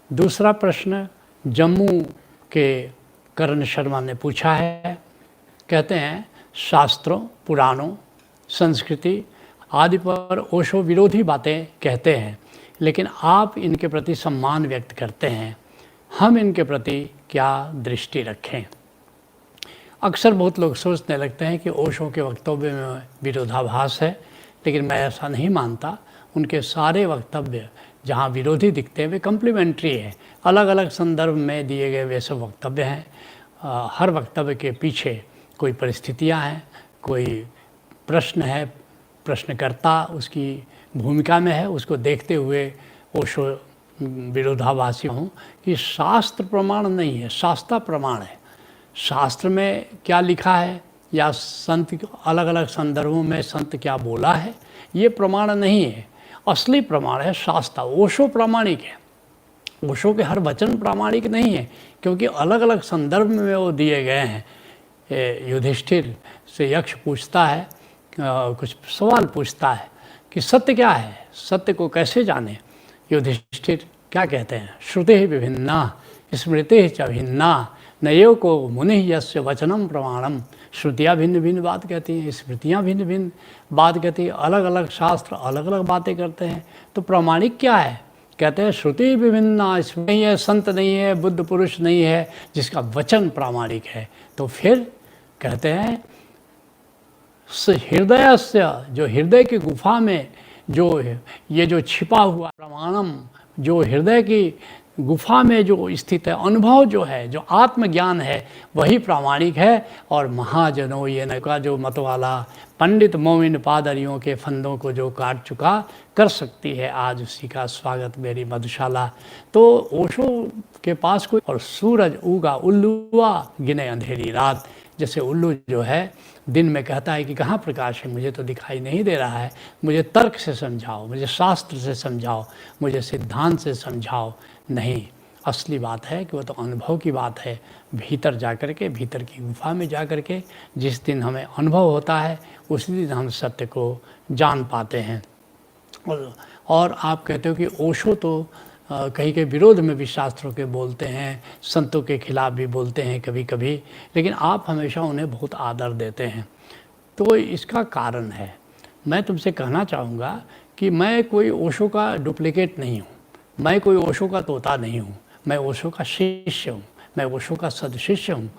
दूसरा प्रश्न जम्मू के करण शर्मा ने पूछा है। कहते हैं शास्त्रों, पुराणों, संस्कृति आदि पर ओशो विरोधी बातें कहते हैं, लेकिन आप इनके प्रति सम्मान व्यक्त करते हैं। हम इनके प्रति क्या दृष्टि रखें? अक्सर बहुत लोग सोचने लगते हैं कि ओशो के वक्तव्य में विरोधाभास है, लेकिन मैं ऐसा नहीं मानता। उनके सारे वक्तव्य जहाँ विरोधी दिखते हैं वे कम्प्लीमेंट्री है। अलग अलग संदर्भ में दिए गए वे सब वक्तव्य हैं। हर वक्तव्य के पीछे कोई परिस्थितियाँ हैं, कोई प्रश्न है, प्रश्नकर्ता उसकी भूमिका में है। उसको देखते हुए ओशो विरोधाभासी हूँ कि शास्त्र प्रमाण नहीं है, शास्त्र प्रमाण है। शास्त्र में क्या लिखा है या संत अलग अलग संदर्भों में संत क्या बोला है, ये प्रमाण नहीं है। असली प्रमाण है शास्त्र। ओशो प्रामाणिक है। ओशो के हर वचन प्रामाणिक नहीं है, क्योंकि अलग अलग संदर्भ में वो दिए गए हैं। युधिष्ठिर से यक्ष पूछता है, कुछ सवाल पूछता है कि सत्य क्या है, सत्य को कैसे जाने। युधिष्ठिर क्या कहते हैं? श्रुति विभिन्ना स्मृति च भिन्ना नयो को मुनि यस्य वचनम प्रमाणम। श्रुतियाँ भिन्न भिन्न बात कहती हैं, स्मृतियाँ भिन्न भिन्न बात कहती हैं। अलग अलग शास्त्र अलग अलग बातें करते हैं, तो प्रामाणिक क्या है? कहते हैं श्रुति विभिन्ना, इसमें नहीं है, संत नहीं है, बुद्ध पुरुष नहीं है जिसका वचन प्रामाणिक है। तो फिर कहते हैं हृदय से, जो हृदय की गुफा में जो ये जो छिपा हुआ प्रमाणम, जो हृदय की गुफा में जो स्थित है, अनुभव जो है, जो आत्मज्ञान है, वही प्रामाणिक है। और महाजनों ये न का जो मत वाला पंडित मोमिन पादरियों के फंदों को जो काट चुका, कर सकती है आज उसी का स्वागत मेरी मधुशाला। तो ओशो के पास कोई, और सूरज उगा उल्लुआ गिने अंधेरी रात। जैसे उल्लू जो है दिन में कहता है कि कहाँ प्रकाश है, मुझे तो दिखाई नहीं दे रहा है, मुझे तर्क से समझाओ, मुझे शास्त्र से समझाओ, मुझे सिद्धांत से समझाओ। नहीं, असली बात है कि वो तो अनुभव की बात है। भीतर जा कर के, भीतर की गुफा में जा कर के जिस दिन हमें अनुभव होता है, उसी दिन हम सत्य को जान पाते हैं। और आप कहते हो कि ओशो तो कहीं के विरोध में भी शास्त्रों के बोलते हैं, संतों के खिलाफ भी बोलते हैं कभी कभी, लेकिन आप हमेशा उन्हें बहुत आदर देते हैं। तो इसका कारण है, मैं तुमसे कहना चाहूँगा कि मैं कोई ओशो का डुप्लीकेट नहीं हूँ, मैं कोई ओशो का तोता नहीं हूँ, मैं ओशो का शिष्य हूँ, मैं ओशो का सदशिष्य हूँ।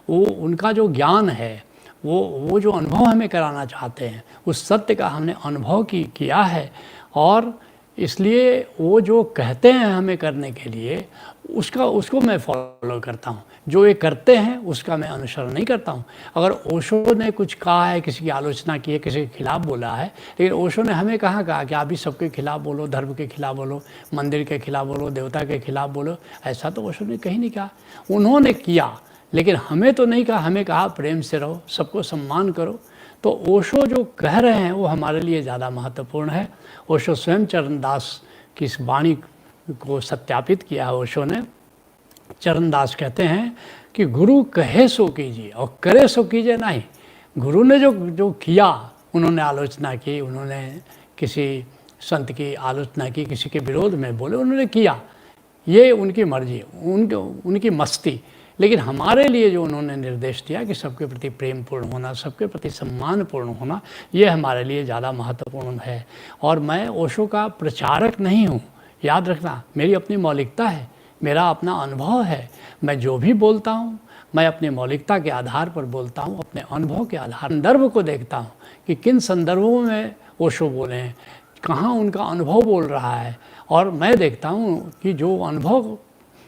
वो उनका जो ज्ञान है, वो जो अनुभव हमें कराना चाहते हैं, उस सत्य का हमने अनुभव किया है। और इसलिए वो जो कहते हैं हमें करने के लिए, उसको मैं फॉलो करता हूँ। जो ये करते हैं उसका मैं अनुसरण नहीं करता हूँ। अगर ओशो ने कुछ कहा है, किसी की आलोचना की है, किसी के खिलाफ बोला है, लेकिन ओशो ने हमें कहाँ कहा कि आप भी सबके खिलाफ बोलो, धर्म के खिलाफ बोलो, मंदिर के खिलाफ बोलो, देवता के खिलाफ बोलो? ऐसा तो ओशो ने कहीं नहीं कहा। उन्होंने किया, लेकिन हमें तो नहीं कहा। हमें कहा प्रेम से रहो, सबको सम्मान करो। तो ओशो जो कह रहे हैं वो हमारे लिए ज़्यादा महत्वपूर्ण है। ओशो स्वयं चरणदास की इस वाणी को सत्यापित किया है ओशो ने। चरणदास कहते हैं कि गुरु कहे सो कीजिए और करे सो कीजिए नहीं। गुरु ने जो किया, उन्होंने आलोचना की, उन्होंने किसी संत की आलोचना की, किसी के विरोध में बोले, उन्होंने किया, ये उनकी मर्जी, उनकी मस्ती। लेकिन हमारे लिए जो उन्होंने निर्देश दिया कि सबके प्रति प्रेमपूर्ण होना, सबके प्रति सम्मानपूर्ण होना, ये हमारे लिए ज़्यादा महत्वपूर्ण है। और मैं ओशो का प्रचारक नहीं हूँ, याद रखना। मेरी अपनी मौलिकता है, मेरा अपना अनुभव है। मैं जो भी बोलता हूँ, मैं अपनी मौलिकता के आधार पर बोलता हूँ, अपने अनुभव के आधार संदर्भ को देखता हूँ कि किन संदर्भों में ओशो बोले हैं, कहाँ उनका अनुभव बोल रहा है। और मैं देखता हूँ कि जो अनुभव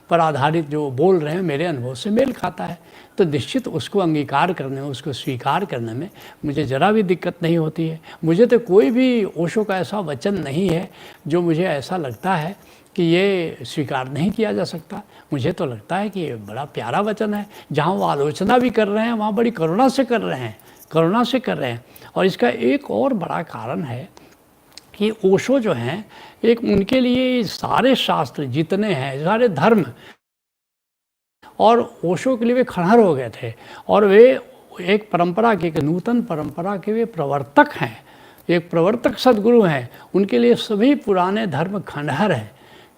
पर आधारित जो बोल रहे हैं मेरे अनुभव से मेल खाता है, तो निश्चित उसको अंगीकार करने में, उसको स्वीकार करने में मुझे ज़रा भी दिक्कत नहीं होती है। मुझे तो कोई भी ओशो का ऐसा वचन नहीं है जो मुझे ऐसा लगता है कि ये स्वीकार नहीं किया जा सकता। मुझे तो लगता है कि ये बड़ा प्यारा वचन है। जहाँ वो आलोचना भी कर रहे हैं, वहाँ बड़ी करुणा से कर रहे हैं, करुणा से कर रहे हैं। और इसका एक और बड़ा कारण है कि ओशो जो हैं, एक उनके लिए सारे शास्त्र जितने हैं, सारे धर्म, और ओशो के लिए वे खड़हर हो गए थे। और वे एक परंपरा के, एक नूतन परंपरा के वे प्रवर्तक हैं, एक प्रवर्तक सदगुरु हैं। उनके लिए सभी पुराने धर्म खंडहर हैं।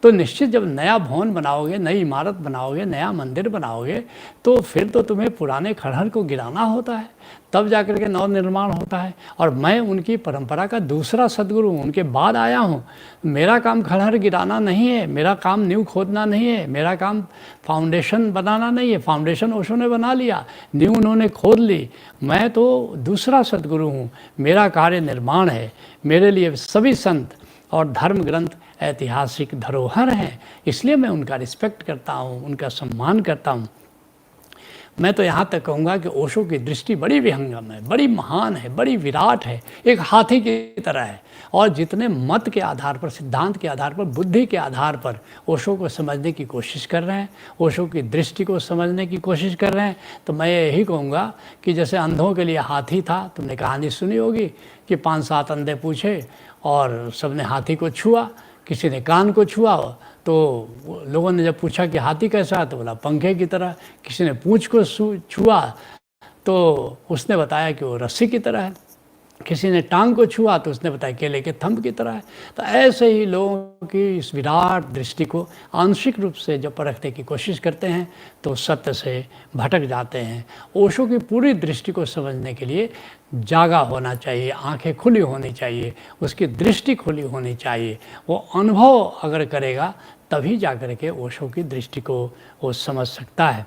तो निश्चित जब नया भवन बनाओगे, नई इमारत बनाओगे, नया मंदिर बनाओगे, तो फिर तो तुम्हें पुराने खंडहर को गिराना होता है, तब जाकर के नव निर्माण होता है। और मैं उनकी परंपरा का दूसरा सदगुरु हूँ, उनके बाद आया हूँ। मेरा काम खंडहर गिराना नहीं है, मेरा काम नींव खोदना नहीं है, मेरा काम फाउंडेशन बनाना नहीं है। फाउंडेशन ओशो ने बना लिया, नींव उन्होंने खोद ली, मैं तो दूसरा सदगुरु हूँ। मेरा कार्य निर्माण है। मेरे लिए सभी संत और धर्म ग्रंथ ऐतिहासिक धरोहर हैं, इसलिए मैं उनका रिस्पेक्ट करता हूँ, उनका सम्मान करता हूँ। मैं तो यहाँ तक कहूँगा कि ओशो की दृष्टि बड़ी विहंगम है, बड़ी महान है, बड़ी विराट है, एक हाथी की तरह है। और जितने मत के आधार पर, सिद्धांत के आधार पर, बुद्धि के आधार पर ओशो को समझने की कोशिश कर रहे हैं, ओशो की दृष्टि को समझने की कोशिश कर रहे हैं, तो मैं यही कहूँगा कि जैसे अंधों के लिए हाथी था, तुमने कहानी सुनी होगी कि 5-7 अंधे पूछे और सबने हाथी को छुआ, किसी ने कान को छुआ, तो लोगों ने जब पूछा कि हाथी कैसा है, तो बोला पंखे की तरह। किसी ने पूंछ को छुआ तो उसने बताया कि वो रस्सी की तरह है। किसी ने टांग को छुआ तो उसने बताया केले के थंब की तरह है। तो ऐसे ही लोगों की इस विराट दृष्टि को आंशिक रूप से जब परखने की कोशिश करते हैं तो सत्य से भटक जाते हैं। ओशो की पूरी दृष्टि को समझने के लिए जागा होना चाहिए, आंखें खुली होनी चाहिए, उसकी दृष्टि खुली होनी चाहिए। वो अनुभव अगर करेगा तभी जाकर के ओशो की दृष्टि को वो समझ सकता है।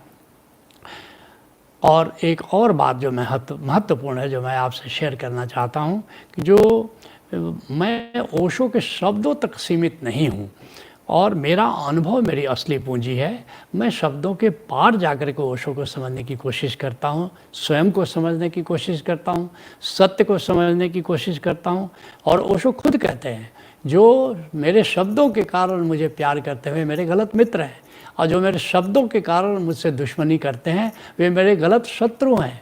और एक और बात जो महत्वपूर्ण है, जो मैं आपसे शेयर करना चाहता हूँ कि जो मैं ओशो के शब्दों तक सीमित नहीं हूँ और मेरा अनुभव मेरी असली पूंजी है। मैं शब्दों के पार जाकर के ओशो को समझने की कोशिश करता हूँ, स्वयं को समझने की कोशिश करता हूँ, सत्य को समझने की कोशिश करता हूँ। और ओशो खुद कहते हैं, जो मेरे शब्दों के कारण मुझे प्यार करते हुए मेरे गलत मित्र हैं, और जो मेरे शब्दों के कारण मुझसे दुश्मनी करते हैं वे मेरे गलत शत्रु हैं।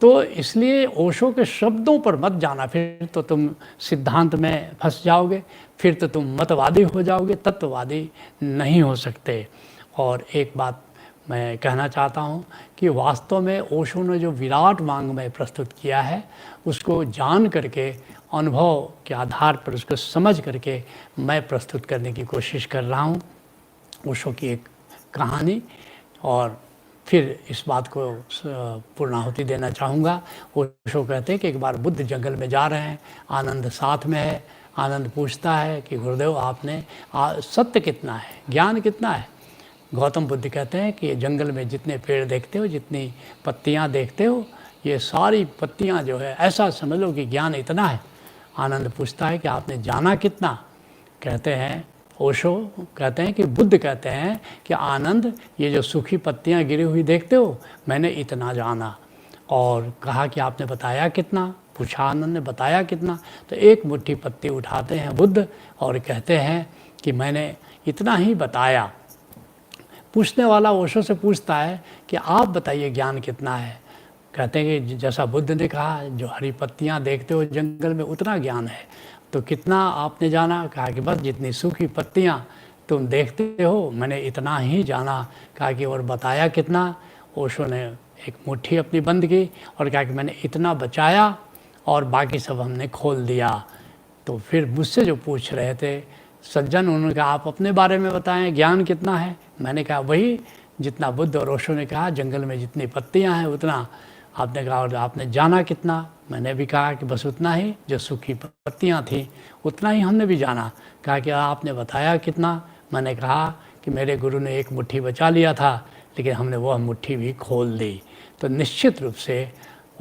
तो इसलिए ओशो के शब्दों पर मत जाना, फिर तो तुम सिद्धांत में फंस जाओगे, फिर तो तुम मतवादी हो जाओगे, तत्ववादी नहीं हो सकते। और एक बात मैं कहना चाहता हूँ कि वास्तव में ओशो ने जो विराट वाङ्मय प्रस्तुत किया है, उसको जान करके, अनुभव के आधार पर उसको समझ करके मैं प्रस्तुत करने की कोशिश कर रहा हूँ ओशो की एक कहानी। और फिर इस बात को पूर्णाहुति देना चाहूँगा। ओशो कहते हैं कि एक बार बुद्ध जंगल में जा रहे हैं, आनंद साथ में है। आनंद पूछता है कि गुरुदेव आपने सत्य कितना है, ज्ञान कितना है? गौतम बुद्ध कहते हैं कि जंगल में जितने पेड़ देखते हो, जितनी पत्तियाँ देखते हो, ये सारी पत्तियाँ जो है ऐसा समझ लो कि ज्ञान इतना है। आनंद पूछता है कि आपने जाना कितना? कहते हैं, ओशो कहते हैं कि बुद्ध कहते हैं कि आनंद, ये जो सूखी पत्तियां गिरी हुई देखते हो, मैंने इतना जाना। और कहा कि आपने बताया कितना? पूछा आनंद ने, बताया कितना? तो एक मुट्ठी पत्ती उठाते हैं बुद्ध और कहते हैं कि मैंने इतना ही बताया। पूछने वाला ओशो से पूछता है कि आप बताइए ज्ञान कितना है? कहते हैं कि जैसा बुद्ध ने कहा, जो हरी पत्तियां देखते हो जंगल में उतना ज्ञान है। तो कितना आपने जाना? कहा कि बस जितनी सूखी पत्तियाँ तुम देखते हो, मैंने इतना ही जाना। कहा कि और बताया कितना? ओशो ने एक मुट्ठी अपनी बंद की और कहा कि मैंने इतना बचाया और बाकी सब हमने खोल दिया। तो फिर मुझसे जो पूछ रहे थे सज्जन, उन्होंने कहा आप अपने बारे में बताएं, ज्ञान कितना है? मैंने कहा वही जितना बुद्ध और ओशो ने कहा, जंगल में जितनी पत्तियाँ हैं उतना। आपने कहा और आपने जाना कितना? मैंने भी कहा कि बस उतना ही, जो सूखी पत्तियाँ थीं उतना ही हमने भी जाना। कहा कि आपने बताया कितना? मैंने कहा कि मेरे गुरु ने एक मुट्ठी बचा लिया था, लेकिन हमने वह मुट्ठी भी खोल दी। तो निश्चित रूप से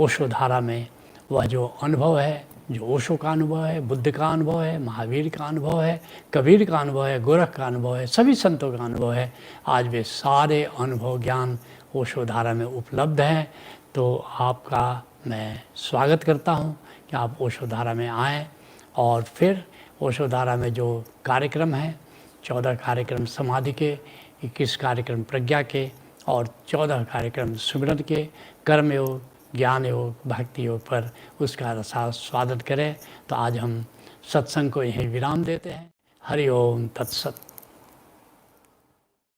ओशो धारा में वह जो अनुभव है, जो ओशो का अनुभव है, बुद्ध का अनुभव है, महावीर का अनुभव है, कबीर का अनुभव है, गोरख का अनुभव है, सभी संतों का अनुभव है, आज वे सारे अनुभव ज्ञान ओशो धारा में उपलब्ध हैं। तो आपका मैं स्वागत करता हूं कि आप ओशो धारा में आएँ। और फिर ओशो धारा में जो कार्यक्रम हैं, 14 कार्यक्रम समाधि के, 21 कार्यक्रम प्रज्ञा के और 14 कार्यक्रम सुमिरन के, कर्म योग, ज्ञान योग, भक्ति योग पर उसका स्वागत करें। तो आज हम सत्संग को यहीं विराम देते हैं। हरि ओम तत्सत।